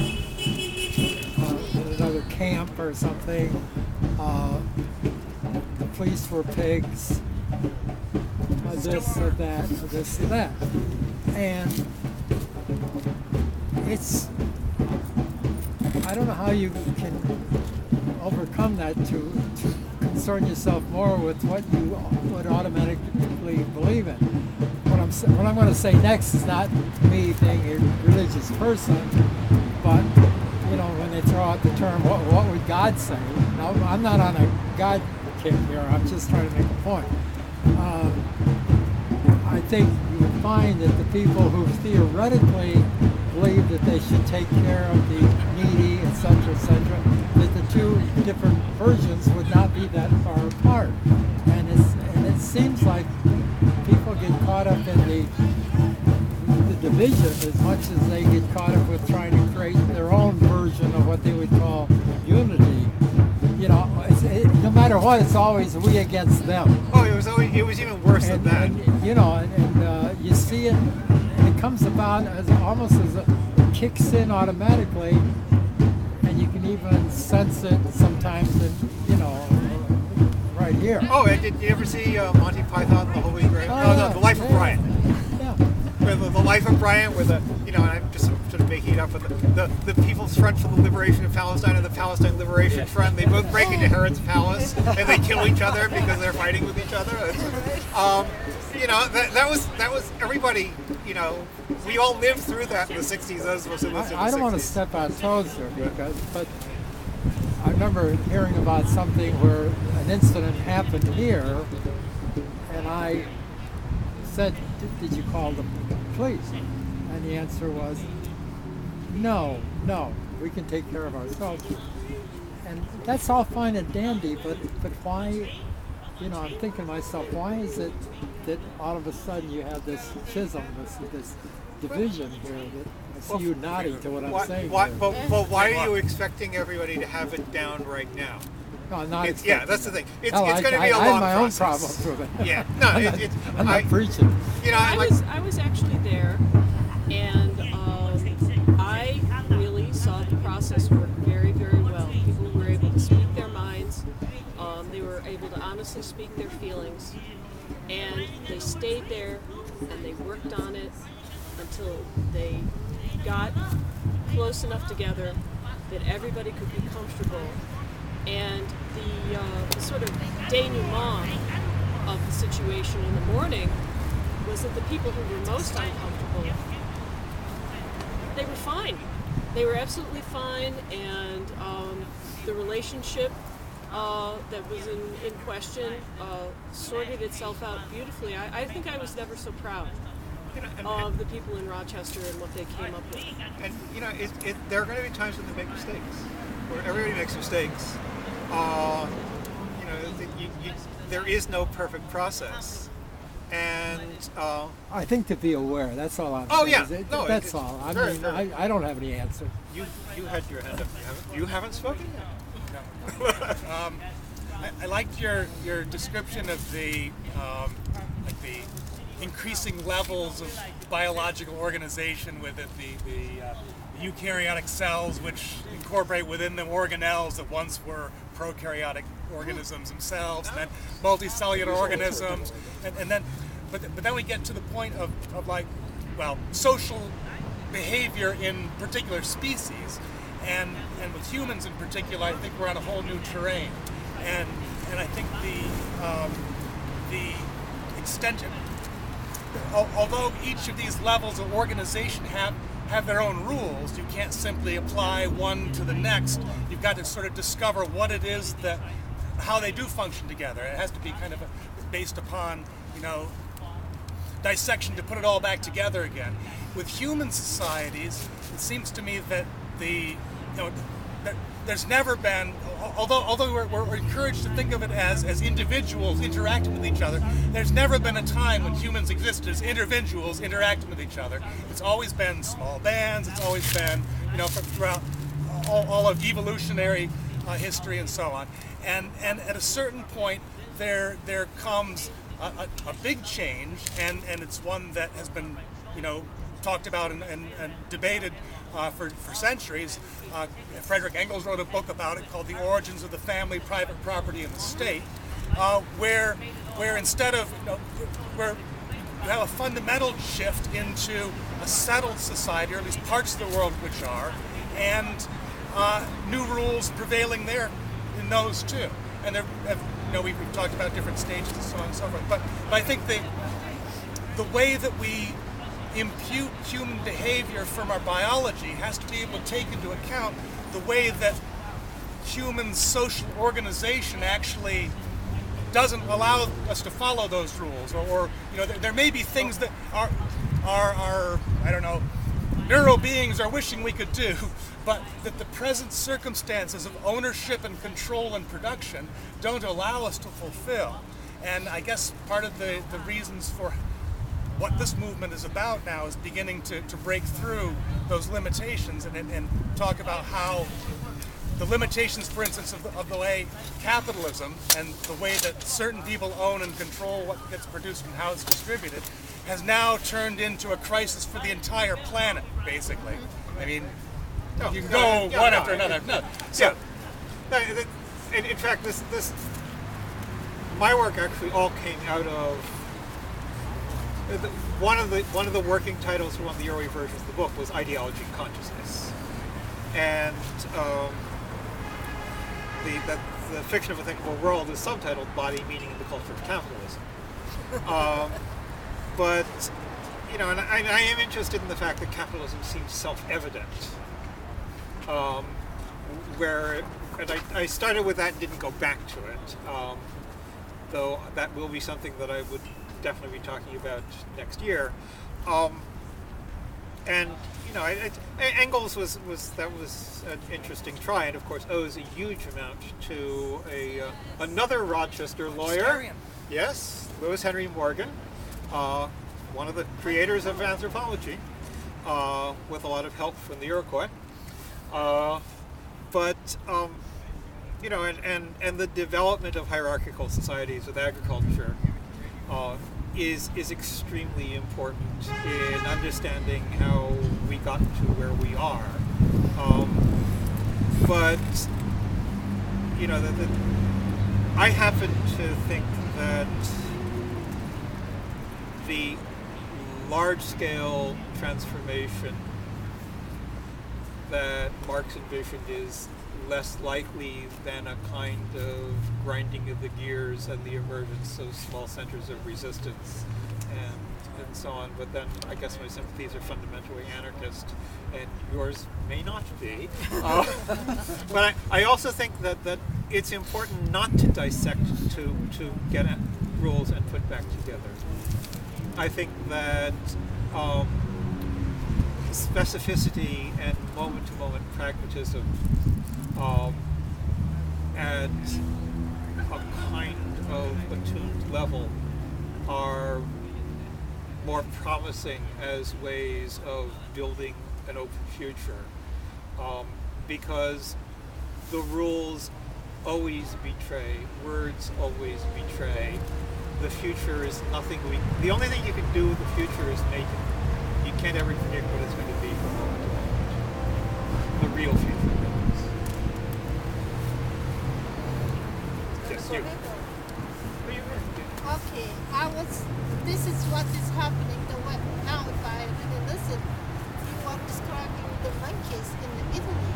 in another camp or something. The police were pigs, this or that, this or that. And I don't know how you can overcome that to concern yourself more with what you would automatically believe in. What I'm going to say next is not me being a religious person, but when they throw out the term, what would God say? Now, I'm not on a God kick here. I'm just trying to make a point. I think you would find that the people who theoretically believe that they should take care of the needy, etc., that the two different versions would not be that far apart. And it seems like people get caught up in the division as much as they get caught up with trying to create their own version of what they would call unity. No matter what, it's always we against them. Oh, it was even worse than that. And you see it, and it comes about as almost as it kicks in automatically, and you can even sense it sometimes right here. Oh, and did you ever see Monty Python, The Holy Grail? The Life of Brian. Yeah. The Life of Brian, where and I'm just sort of heat up with the People's Front for the Liberation of Palestine and the Palestine Liberation Front. They both break into Herod's palace and they kill each other because they're fighting with each other. That was everybody. We all lived through that in the '60s. Those of us who lived in the 60s. I don't want to step on toes here, but I remember hearing about something where an incident happened here, and I said, "Did you call the police?" And the answer was, "No, we can take care of ourselves." And that's all fine and dandy, but why? I'm thinking to myself, why is it that all of a sudden you have this schism, this division here? That I see you nodding to what I'm saying. Why are you expecting everybody to have it down right now? No, I'm not. Yeah, that's the thing. It's No, going to be a I long have my process. own problems with it. Yeah, no, I'm not preaching. I was actually there, and I really saw the process work very, very well. People were able to speak their minds. They were able to honestly speak their feelings, and they stayed there and they worked on it until they got close enough together that everybody could be comfortable. And the sort of denouement of the situation in the morning was that the people who were most uncomfortable, they were fine. They were absolutely fine, and the relationship that was in question sorted itself out beautifully. I think I was never so proud of the people in Rochester and what they came up with. And there are going to be times when they make mistakes, where everybody makes mistakes. There is no perfect process, and I think to be aware. That's all I'm saying. That's all. I don't have any answer. You had your hand up. You haven't spoken yet. I liked your description of the increasing levels of biological organization with it, the eukaryotic cells, which incorporate within them organelles that once were prokaryotic organisms themselves, and then multicellular organisms, but then we get to the point of social behavior in particular species. And with humans in particular, I think we're on a whole new terrain, and I think the extension, although each of these levels of organization have their own rules, you can't simply apply one to the next. You've got to sort of discover what it is how they do function together. It has to be kind of based upon dissection to put it all back together again. With human societies, it seems to me that there's never been, although we're encouraged to think of it as individuals interacting with each other, there's never been a time when humans existed as individuals interacting with each other. It's always been small bands. It's always been, throughout all of evolutionary history and so on. And at a certain point, there comes a big change, and it's one that has been, talked about and debated for centuries. Frederick Engels wrote a book about it called The Origins of the Family, Private Property, and the State, where instead of, where we have a fundamental shift into a settled society, or at least parts of the world which are, and new rules prevailing there in those too. And we've talked about different stages and so on and so forth. But I think the way that we impute human behavior from our biology has to be able to take into account the way that human social organization actually doesn't allow us to follow those rules, or there may be things that our I don't know, neuro beings are wishing we could do, but that the present circumstances of ownership and control and production don't allow us to fulfill. And I guess part of the reasons for what this movement is about now is beginning to break through those limitations and talk about how the limitations, for instance, of the way capitalism and the way that certain people own and control what gets produced and how it's distributed has now turned into a crisis for the entire planet, basically. I mean, you can go one after another. No. So, in fact, this my work actually all came out of one of the working titles for one of the early versions of the book was Ideology and Consciousness, and the fiction of a thinkable world is subtitled Body, Meaning, and the Culture of Capitalism. But and I am interested in the fact that capitalism seems self-evident. And I started with that and didn't go back to it, though that will be something that I would definitely be talking about next year. Engels was an interesting try, and of course owes a huge amount to another Rochester lawyer. Yes, Lewis Henry Morgan, one of the creators of anthropology, with a lot of help from the Iroquois. And the development of hierarchical societies with agriculture is extremely important in understanding how we got to where we are. I happen to think that the large-scale transformation that Marx envisioned is less likely than a kind of grinding of the gears and the emergence of small centers of resistance and so on. But then I guess my sympathies are fundamentally anarchist, and yours may not be. But I also think that it's important not to dissect to get at rules and put back together. I think that specificity and moment-to-moment pragmatism at a kind of attuned level are more promising as ways of building an open future, because the rules always betray, words always betray. The future is nothing the only thing you can do with the future is make it. You can't ever predict what it's going to be from moment to moment. The real future. Yes, you. Okay, this is what is happening now if I really listen. You are describing the monkeys in Italy,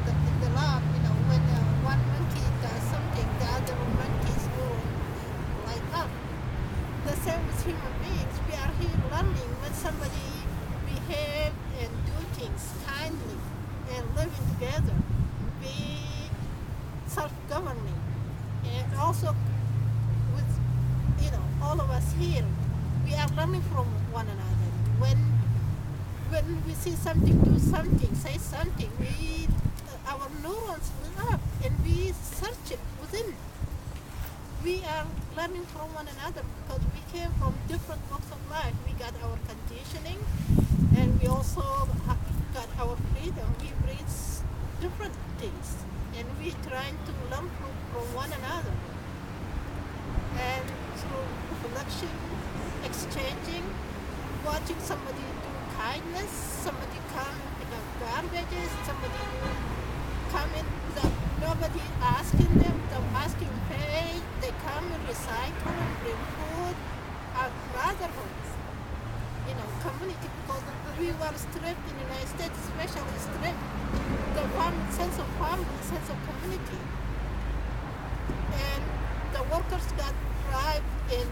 in the lab, when one monkey does something, the other monkeys will light up. The same with human beings. We are here learning when somebody behave and do things kindly and living together, be self-governing, and also with all of us here, we are learning from one another. When we see something, do something, say something, our neurons lit up and we search it within. We are learning from one another because we came from different walks of life. We got our conditioning, and we also got our freedom. We breathe different things, and we trying to learn from one another. And through reflection, exchanging, watching somebody do kindness, somebody come pick up garbages, somebody come in without nobody asking them, without asking pay, they come and recycle and bring food, our brotherhoods, community, because we were stripped in the United States, especially stripped the sense of family, sense of community. And the workers got bribed in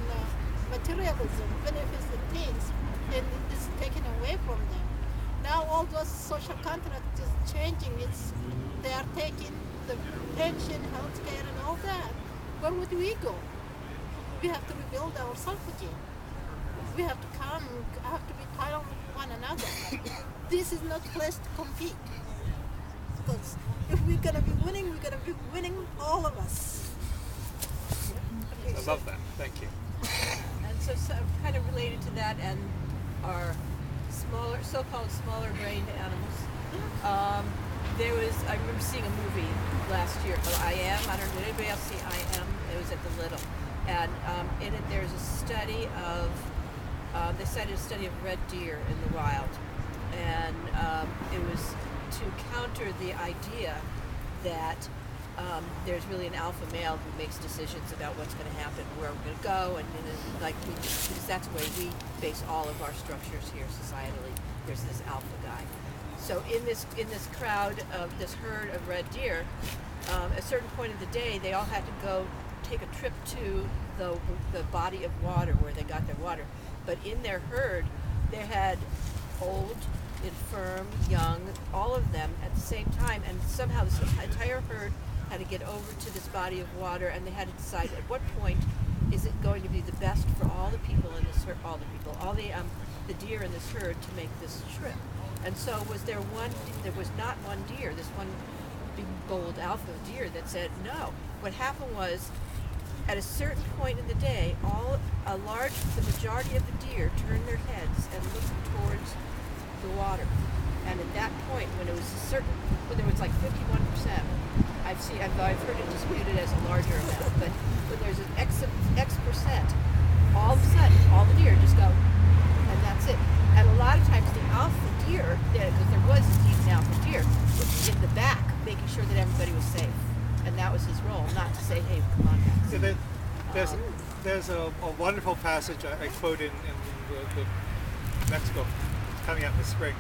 materialism, benefits and things, and it is taken away from them. Now all those social contracts is changing. They are taking the pension, healthcare, and all that. Where would we go? We have to rebuild ourselves again. We have to have to be tired with one another. This is not a place to compete. Because if we're going to be winning, we're going to be winning all of us. Okay, I love that. Thank you. And so kind of related to that and our so-called smaller-brained animals. I remember seeing a movie last year called I Am. I don't know, did anybody else see I Am? It was at the Little. And in it there's a study of, they cited a study of red deer in the wild. And it was to counter the idea that there's really an alpha male who makes decisions about what's going to happen, where we're going to go, and like because that's the way we base all of our structures here societally. There's this alpha guy. So in this crowd of this herd of red deer, at a certain point of the day, they all had to go take a trip to the body of water where they got their water. But in their herd, they had old, infirm, young, all of them at the same time, and somehow this entire herd had to get over to this body of water, and they had to decide at what point is it going to be the best for all the people in this herd, all the deer in this herd to make this trip. And so there was not one deer, this one big bold alpha deer that said no. What happened was, at a certain point in the day, the majority of the deer turned their heads and looked towards the water. And at that point, when there was like 51%, I've heard it disputed as a larger amount, but when there's an X percent, all of a sudden, all the deer just go, and that's it. And a lot of times the alpha deer, because there was indeed an alpha deer, was in the back, making sure that everybody was safe. And that was his role, not to say, hey, come on guys. Yeah, there's a wonderful passage I quote in the next book coming out in the spring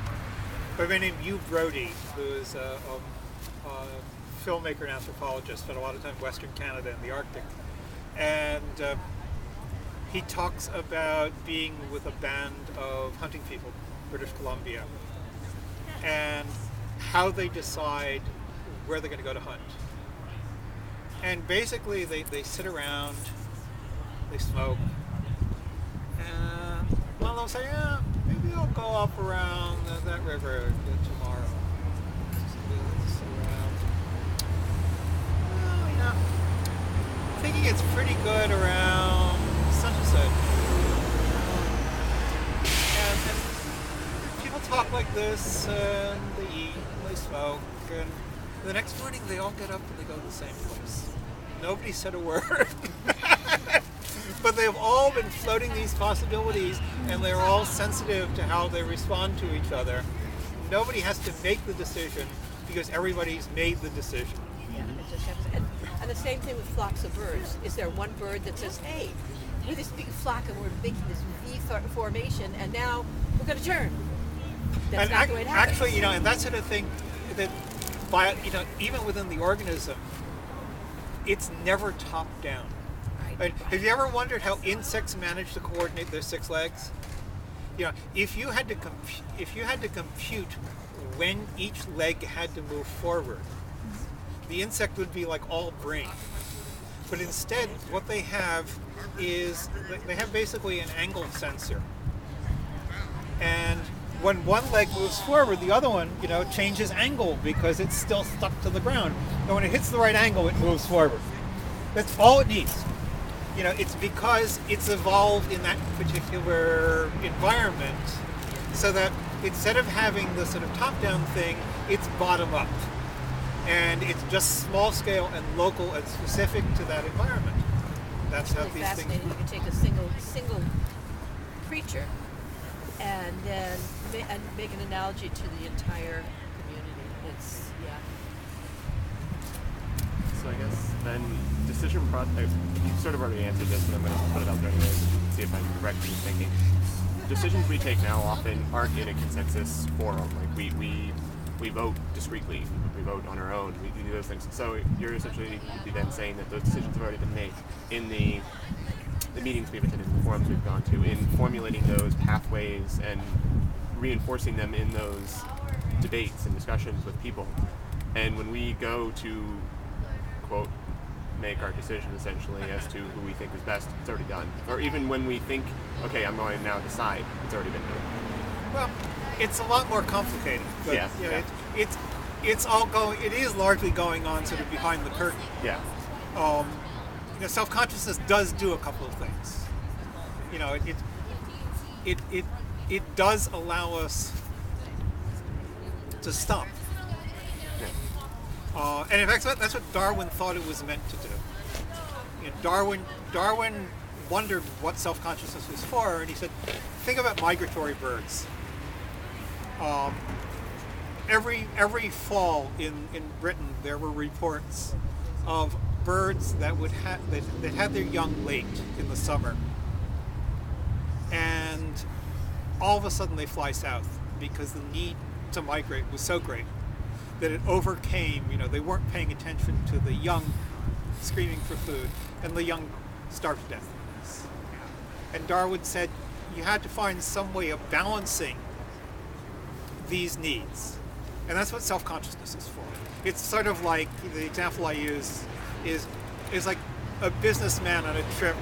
by a man named Hugh Brody, who is a filmmaker and anthropologist, spent a lot of time in Western Canada and the Arctic. And he talks about being with a band of hunting people, British Columbia, and how they decide where they're going to go to hunt. And basically they sit around, they smoke, and one of them will say, yeah, maybe I'll go up around that river tomorrow. Well, you know, thinking it's pretty good around such and such. And people talk like this, and they eat, and they smoke, and the next morning they all get up and they go to the same place. Nobody said a word. But they've all been floating these possibilities, and they're all sensitive to how they respond to each other. Nobody has to make the decision because everybody's made the decision. Yeah, it just happens. And the same thing with flocks of birds. Is there one bird that says, hey, we're this big flock and we're making this V formation, and now we're going to turn? That's not the way it happens. Actually, and that sort of thing, that even within the organism, it's never top down. Right? Have you ever wondered how insects manage to coordinate their 6 legs? If you had to compute when each leg had to move forward, the insect would be like all brain. But instead, what they have is they have basically an angle sensor, and when one leg moves forward, the other one, changes angle because it's still stuck to the ground. And when it hits the right angle, it moves forward. That's all it needs. It's because it's evolved in that particular environment, so that instead of having the sort of top-down thing, it's bottom-up. And it's just small scale and local and specific to that environment. That's how these things. You can take a single creature and then make an analogy to the entire community. So I guess then decision process. You sort of already answered this, but I'm going to put it out there anyway. See if I'm correct in thinking. Decisions we take now often aren't in a consensus forum. Like we vote discreetly. We vote on our own. We do those things. So you're essentially then saying that those decisions have already been made in the meetings we've attended, the forums we've gone to, in formulating those pathways and reinforcing them in those debates and discussions with people. And when we go to, quote, make our decision essentially as to who we think is best, it's already done. Or even when we think, okay, I'm going to now decide, it's already been done. Well, it's a lot more complicated. But, Yeah. It's all going. It is largely going on sort of behind the curtain. Yeah. Self-consciousness does do a couple of things. It does allow us to stop. Yeah. And in fact, that's what Darwin thought it was meant to do. Darwin wondered what self-consciousness was for, and he said, think about migratory birds. Every fall in Britain, there were reports of birds that that had their young late in the summer, and all of a sudden they fly south because the need to migrate was so great that it overcame, they weren't paying attention to the young screaming for food, and the young starved to death. And Darwin said you had to find some way of balancing these needs. And that's what self-consciousness is for. It's sort of like, the example I use is like a businessman on a trip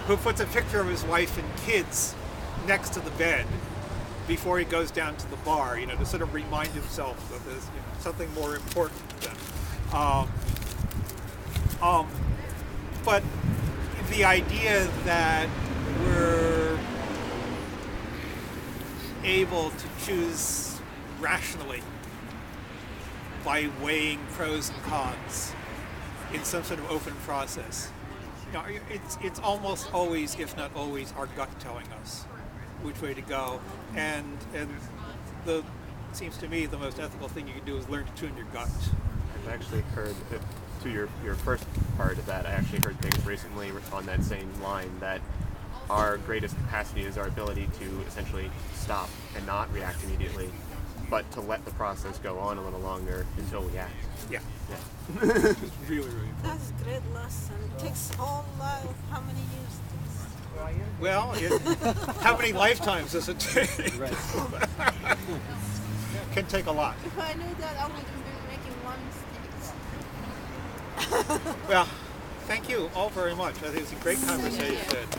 who puts a picture of his wife and kids next to the bed before he goes down to the bar, to sort of remind himself that there's something more important than. But the idea that we're able to choose rationally by weighing pros and cons in some sort of open process, it's almost always, if not always, our gut telling us which way to go, and it seems to me the most ethical thing you can do is learn to tune your gut. I've actually heard, to your first part of that, I actually heard things recently on that same line, that our greatest capacity is our ability to essentially stop and not react immediately, but to let the process go on a little longer until we act. Yeah. Yeah. Really, really important. That's a great lesson. It takes all life. How many years? Well, how many lifetimes does it take? Right. Can take a lot. If I knew that, I wouldn't be making one mistake. Well, thank you all very much. I think it was a great conversation.